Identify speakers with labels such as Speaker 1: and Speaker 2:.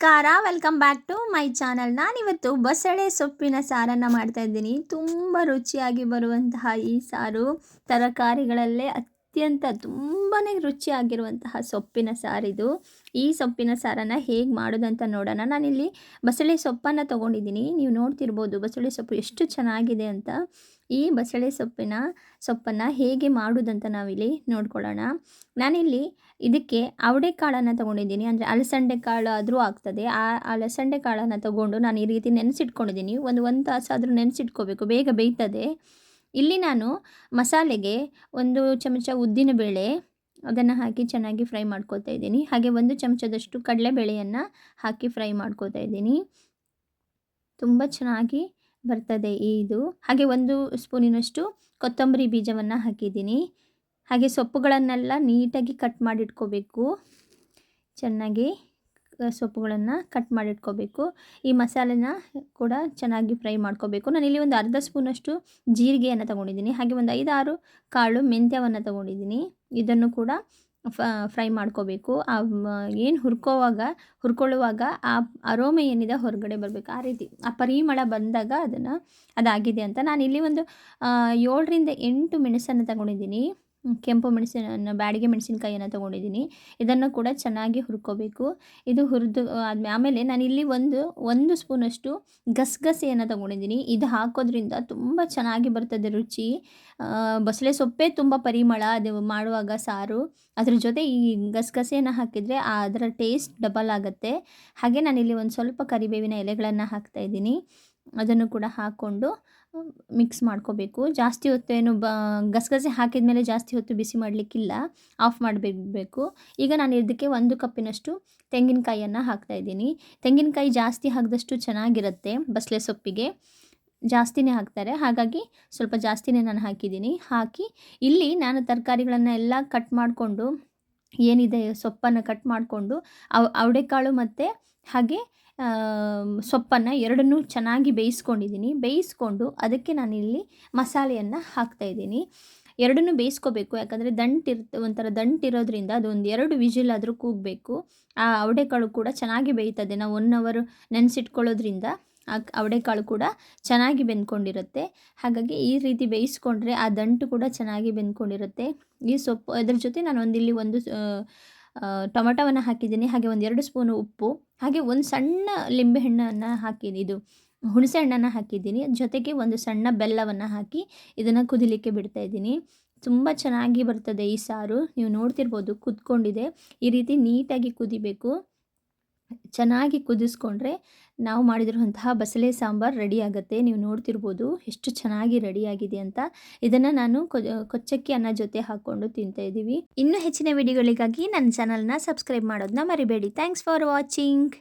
Speaker 1: ನಮಸ್ಕಾರ, welcome back to my channel. ನಾನಿವತ್ತು ಬಸಳೆ ಸೊಪ್ಪಿನ ಸಾರನ್ನು ಮಾಡ್ತಾ ಇದ್ದೀನಿ. ತುಂಬ ರುಚಿಯಾಗಿ ಬರುವಂತಹ ಈ ಸಾರು ತರಕಾರಿಗಳಲ್ಲೇ ಅತ್ಯಂತ ತುಂಬಾ ರುಚಿಯಾಗಿರುವಂತಹ ಸೊಪ್ಪಿನ ಸಾರಿದು. ಈ ಸೊಪ್ಪಿನ ಸಾರನ್ನು ಹೇಗೆ ಮಾಡೋದಂತ ನೋಡೋಣ. ನಾನಿಲ್ಲಿ ಬಸಳೆ ಸೊಪ್ಪನ್ನು ತೊಗೊಂಡಿದ್ದೀನಿ. ನೀವು ನೋಡ್ತಿರ್ಬೋದು ಬಸಳೆ ಸೊಪ್ಪು ಎಷ್ಟು ಚೆನ್ನಾಗಿದೆ ಅಂತ. ಈ ಬಸಳೆ ಸೊಪ್ಪನ್ನು ಹೇಗೆ ಮಾಡೋದಂತ ನಾವಿಲ್ಲಿ ನೋಡ್ಕೊಳ್ಳೋಣ. ನಾನಿಲ್ಲಿ ಇದಕ್ಕೆ ಅವರೆಕಾಳನ್ನು ತೊಗೊಂಡಿದ್ದೀನಿ, ಅಂದರೆ ಅಲಸಂದೆ ಕಾಳು ಆದರೂ ಆಗ್ತದೆ. ಆ ಅಲಸಂದೆ ಕಾಳನ್ನು ತೊಗೊಂಡು ನಾನು ಈ ರೀತಿ ನೆನೆಸಿಟ್ಕೊಂಡಿದ್ದೀನಿ. ಒಂದು ತಾಸಾದರೂ ನೆನೆಸಿಟ್ಕೋಬೇಕು, ಬೇಗ ಬೇಯ್ತದೆ. ಇಲ್ಲಿ ನಾನು ಮಸಾಲೆಗೆ 1 ಚಮಚ ಉದ್ದಿನಬೇಳೆ ಅದನ್ನು ಹಾಕಿ ಚೆನ್ನಾಗಿ ಫ್ರೈ ಮಾಡ್ಕೋತಾ ಇದ್ದೀನಿ. ಹಾಗೆ 1 ಚಮಚದಷ್ಟು ಕಡಲೆಬೇಳೆಯನ್ನು ಹಾಕಿ ಫ್ರೈ ಮಾಡ್ಕೋತಾ ಇದ್ದೀನಿ. ತುಂಬ ಚೆನ್ನಾಗಿ ಬರ್ತದೆ ಇದು. ಹಾಗೆ 1 ಸ್ಪೂನಿನಷ್ಟು ಕೊತ್ತಂಬರಿ ಬೀಜವನ್ನು ಹಾಕಿದ್ದೀನಿ. ಹಾಗೆ ಸೊಪ್ಪುಗಳನ್ನೆಲ್ಲ ನೀಟಾಗಿ ಕಟ್ ಮಾಡಿಟ್ಕೋಬೇಕು. ಚೆನ್ನಾಗಿ ಸೊಪ್ಪುಗಳನ್ನು ಕಟ್ ಮಾಡಿಟ್ಕೋಬೇಕು. ಈ ಮಸಾಲೆನ ಕೂಡ ಚೆನ್ನಾಗಿ ಫ್ರೈ ಮಾಡ್ಕೋಬೇಕು. ನಾನಿಲ್ಲಿ ಒಂದು ಅರ್ಧ ಸ್ಪೂನಷ್ಟು ಜೀರಿಗೆಯನ್ನು ತೊಗೊಂಡಿದ್ದೀನಿ. ಹಾಗೆ ಒಂದು 5-6 ಕಾಳು ಮೆಂತ್ಯವನ್ನು ತೊಗೊಂಡಿದ್ದೀನಿ. ಇದನ್ನು ಕೂಡ ಫ್ರೈ ಮಾಡ್ಕೋಬೇಕು. ಏನು ಹುರ್ಕೊಳ್ಳುವಾಗ ಆ ಅರೋಮೆ ಏನಿದೆ ಹೊರಗಡೆ ಬರಬೇಕು. ಆ ರೀತಿ ಆ ಪರಿಮಳ ಬಂದಾಗ ಅದಾಗಿದೆ ಅಂತ. ನಾನಿಲ್ಲಿ ಒಂದು 7ರಿಂದ 8 ಮೆಣಸನ್ನು ತಗೊಂಡಿದ್ದೀನಿ. ಕೆಂಪು ಮೆಣಸಿನ ಬ್ಯಾಡಿಗೆ ಮೆಣಸಿನಕಾಯಿಯನ್ನು ತೊಗೊಂಡಿದ್ದೀನಿ. ಇದನ್ನು ಕೂಡ ಚೆನ್ನಾಗಿ ಹುರ್ಕೋಬೇಕು. ಇದು ಹುರಿದು ಆಮೇಲೆ ನಾನಿಲ್ಲಿ ಒಂದು ಸ್ಪೂನಷ್ಟು ಗಸಗಸೆಯನ್ನು ತೊಗೊಂಡಿದ್ದೀನಿ. ಇದು ಹಾಕೋದ್ರಿಂದ ತುಂಬ ಚೆನ್ನಾಗಿ ಬರ್ತದೆ ರುಚಿ. ಬಸಳೆ ಸೊಪ್ಪೇ ತುಂಬ ಪರಿಮಳ ಅದು ಮಾಡುವಾಗ ಸಾರು. ಅದ್ರ ಜೊತೆ ಈ ಗಸಗಸೆಯನ್ನು ಹಾಕಿದರೆ ಅದರ ಟೇಸ್ಟ್ ಡಬಲ್ ಆಗುತ್ತೆ. ಹಾಗೆ ನಾನಿಲ್ಲಿ ಒಂದು ಸ್ವಲ್ಪ ಕರಿಬೇವಿನ ಎಲೆಗಳನ್ನು ಹಾಕ್ತಾಯಿದ್ದೀನಿ. ಅದನ್ನು ಕೂಡ ಹಾಕ್ಕೊಂಡು ಮಿಕ್ಸ್ ಮಾಡ್ಕೋಬೇಕು. ಜಾಸ್ತಿ ಹೊತ್ತೇನು ಗಸಗಸೆ ಹಾಕಿದ ಮೇಲೆ ಜಾಸ್ತಿ ಹೊತ್ತು ಬಿಸಿ ಮಾಡಲಿಕ್ಕಿಲ್ಲ, ಆಫ್ ಮಾಡಬೇಕು. ಈಗ ನಾನು ಇದಕ್ಕೆ 1 ಕಪ್ಪಿನಷ್ಟು ತೆಂಗಿನಕಾಯಿಯನ್ನು ಹಾಕ್ತಾಯಿದ್ದೀನಿ. ತೆಂಗಿನಕಾಯಿ ಜಾಸ್ತಿ ಹಾಕಿದಷ್ಟು ಚೆನ್ನಾಗಿರುತ್ತೆ. ಬಸಳೆ ಸೊಪ್ಪಿಗೆ ಜಾಸ್ತಿನೇ ಹಾಕ್ತಾರೆ, ಹಾಗಾಗಿ ಸ್ವಲ್ಪ ಜಾಸ್ತಿನೇ ನಾನು ಹಾಕಿದ್ದೀನಿ. ಹಾಕಿ ಇಲ್ಲಿ ನಾನು ತರಕಾರಿಗಳನ್ನು ಎಲ್ಲ ಕಟ್ ಮಾಡಿಕೊಂಡು, ಏನಿದೆ ಸೊಪ್ಪನ್ನು ಕಟ್ ಮಾಡಿಕೊಂಡು ಅವರೆಕಾಳು ಮತ್ತು ಹಾಗೆ ಸೊಪ್ಪನ್ನು ಎರಡನ್ನೂ ಚೆನ್ನಾಗಿ ಬೇಯಿಸ್ಕೊಂಡು ಅದಕ್ಕೆ ನಾನಿಲ್ಲಿ ಮಸಾಲೆಯನ್ನು ಹಾಕ್ತಾಯಿದ್ದೀನಿ. ಎರಡನ್ನೂ ಬೇಯಿಸ್ಕೋಬೇಕು, ಯಾಕಂದರೆ ಒಂಥರ ದಂಟಿರೋದ್ರಿಂದ ಅದೊಂದು 2 ವಿಜಿಲ್ ಆದರೂ ಕೂಗಬೇಕು. ಆ ಅವರೆಕಾಳು ಕೂಡ ಚೆನ್ನಾಗಿ ಬೇಯ್ತದೆ. ನಾವು 1 ಅವರ್ ನೆನೆಸಿಟ್ಕೊಳ್ಳೋದ್ರಿಂದ ಅವರೆಕಾಳು ಕೂಡ ಚೆನ್ನಾಗಿ ಬೆಂದ್ಕೊಂಡಿರುತ್ತೆ. ಹಾಗಾಗಿ ಈ ರೀತಿ ಬೇಯಿಸ್ಕೊಂಡ್ರೆ ಆ ದಂಟು ಕೂಡ ಚೆನ್ನಾಗಿ ಬೆಂದ್ಕೊಂಡಿರುತ್ತೆ. ಈ ಸೊಪ್ಪು ಅದರ ಜೊತೆ ನಾನು ಒಂದು ಟೊಮೆಟೊವನ್ನು ಹಾಕಿದ್ದೀನಿ. ಹಾಗೆ 1-2 ಸ್ಪೂನು ಉಪ್ಪು, ಹಾಗೆ ಒಂದು ಸಣ್ಣ ಲಿಂಬೆಹಣ್ಣನ್ನು ಇದು ಹುಣಸೆ ಹಣ್ಣನ್ನು ಹಾಕಿದ್ದೀನಿ. ಜೊತೆಗೆ ಒಂದು ಸಣ್ಣ ಬೆಲ್ಲವನ್ನು ಹಾಕಿ ಇದನ್ನು ಕುದಿಲಿಕ್ಕೆ ಬಿಡ್ತಾಯಿದ್ದೀನಿ. ತುಂಬ ಚೆನ್ನಾಗಿ ಬರ್ತದೆ ಈ ಸಾರು. ನೀವು ನೋಡ್ತಿರ್ಬೋದು ಕುದ್ಕೊಂಡಿದೆ. ಈ ರೀತಿ ನೀಟಾಗಿ ಕುದಿಬೇಕು. ಚೆನ್ನಾಗಿ ಕುದಿಸ್ಕೊಂಡ್ರೆ ನಾವು ಮಾಡಿದಿರುವಂತಹ ಬಸಳೆ ಸಾಂಬಾರು ರೆಡಿ ಆಗುತ್ತೆ. ನೀವು ನೋಡ್ತಿರ್ಬೋದು ಎಷ್ಟು ಚೆನ್ನಾಗಿ ರೆಡಿಯಾಗಿದೆ ಅಂತ. ಇದನ್ನು ನಾನು ಕೊಚ್ಚಕ್ಕಿ ಅನ್ನ ಜೊತೆ ಹಾಕ್ಕೊಂಡು ತಿಂತಾಯಿದ್ದೀವಿ. ಇನ್ನೂ ಹೆಚ್ಚಿನ ವಿಡಿಯೋಗಳಿಗಾಗಿ ನನ್ನ ಚಾನಲ್ನ ಸಬ್ಸ್ಕ್ರೈಬ್ ಮಾಡೋದನ್ನ ಮರಿಬೇಡಿ. Thanks for watching.